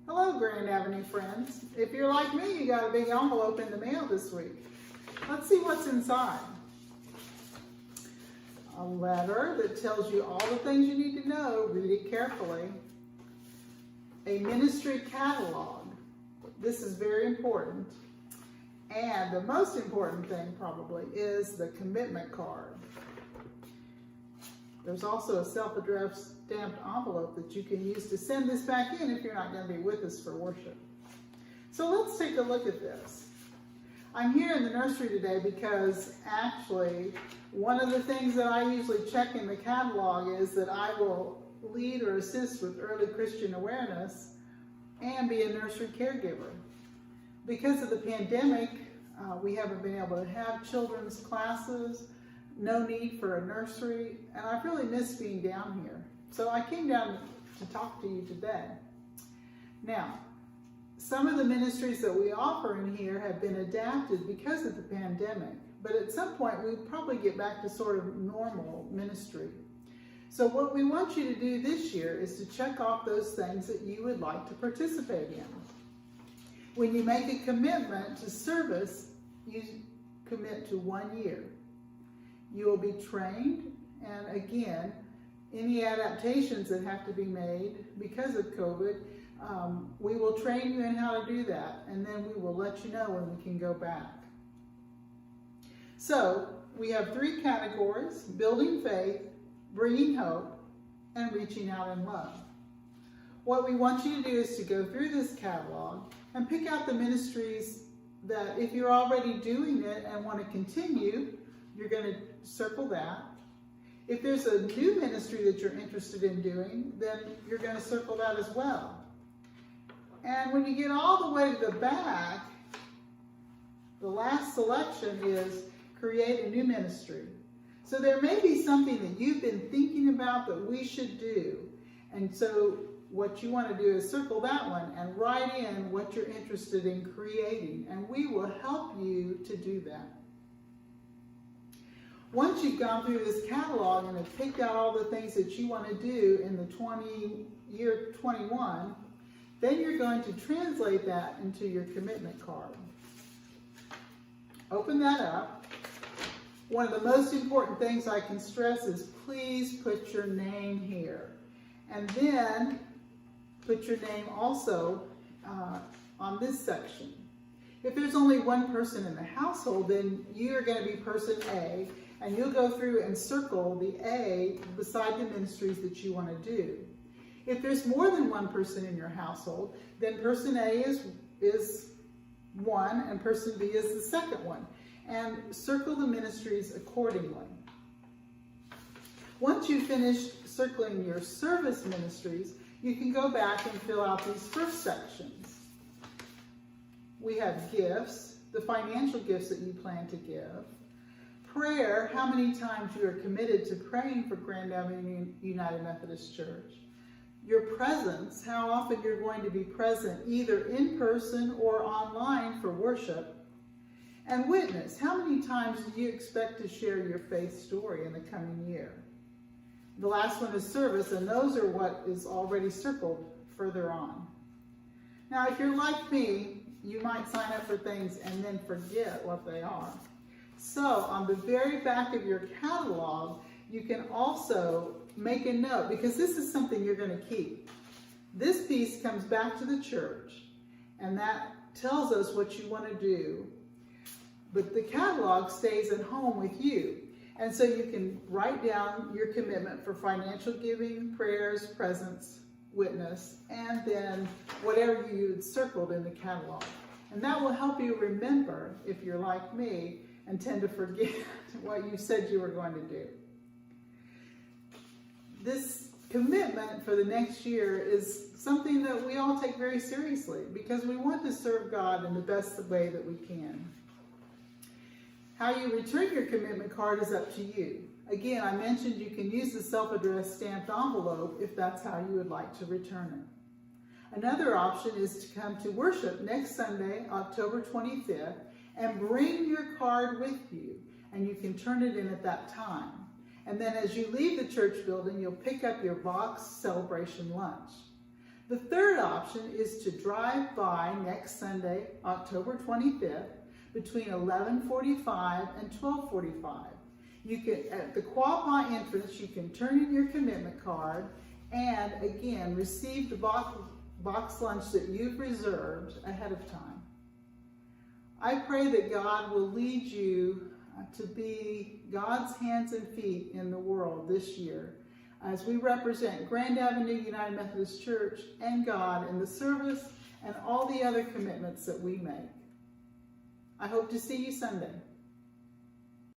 Hello, Grand Avenue friends. If you're like me, you got a big envelope in the mail this week. Let's see what's inside. A letter that tells you all the things you need to know. Read it carefully. A ministry catalog. This is very important. And the most important thing probably is the commitment card. There's also a self-addressed stamped envelope that you can use to send this back in if you're not going to be with us for worship. So let's take a look at this. I'm here in the nursery today because actually one of the things that I usually check in the catalog is that I will lead or assist with early Christian awareness and be a nursery caregiver. Because of the pandemic, we haven't been able to have children's classes, no need for a nursery, and I've really missed being down here. So I came down to talk to you today. Now, some of the ministries that we offer in here have been adapted because of the pandemic, but at some point we'll probably get back to sort of normal ministry. So what we want you to do this year is to check off those things that you would like to participate in. When you make a commitment to service, you commit to 1 year. You will be trained, and again, any adaptations that have to be made because of COVID, we will train you in how to do that, and then we will let you know when we can go back. So, we have 3 categories: building faith, bringing hope, and reaching out in love. What we want you to do is to go through this catalog and pick out the ministries that, if you're already doing it and want to continue, you're going to circle that. If there's a new ministry that you're interested in doing, then you're going to circle that as well. And when you get all the way to the back, the last selection is create a new ministry. So there may be something that you've been thinking about that we should do. And so what you want to do is circle that one and write in what you're interested in creating, and we will help you to do that. Once you've gone through this catalog and have picked out all the things that you want to do in the year 21, then you're going to translate that into your commitment card. Open that up. One of the most important things I can stress is please put your name here. And then put your name also on this section. If there's only one person in the household, then you're going to be person A, and you'll go through and circle the A beside the ministries that you want to do. If there's more than one person in your household, then person A is one and person B is the second one. And circle the ministries accordingly. Once you've finished circling your service ministries, you can go back and fill out these first sections. We have gifts, the financial gifts that you plan to give. Prayer, how many times you are committed to praying for Grand Avenue United Methodist Church. Your presence, how often you're going to be present either in person or online for worship. And witness, how many times do you expect to share your faith story in the coming year? The last one is service, and those are what is already circled further on. Now, if you're like me, you might sign up for things and then forget what they are. So, on the very back of your catalog, you can also make a note, because this is something you're going to keep. This piece comes back to the church, and that tells us what you want to do. But the catalog stays at home with you. And so you can write down your commitment for financial giving, prayers, presence, witness, and then whatever you circled in the catalog. And that will help you remember, if you're like me, and tend to forget what you said you were going to do. This commitment for the next year is something that we all take very seriously because we want to serve God in the best way that we can. How you return your commitment card is up to you. Again, I mentioned you can use the self-addressed stamped envelope if that's how you would like to return it. Another option is to come to worship next Sunday, October 25th, and bring your card with you, and you can turn it in at that time. And then as you leave the church building, you'll pick up your Vox Celebration lunch. The third option is to drive by next Sunday, October 25th, between 11:45 and 12:45. You can, at the Quapaw entrance, you can turn in your commitment card and again receive the box lunch that you've reserved ahead of time. I pray that God will lead you to be God's hands and feet in the world this year as we represent Grand Avenue United Methodist Church and God in the service and all the other commitments that we make. I hope to see you Sunday.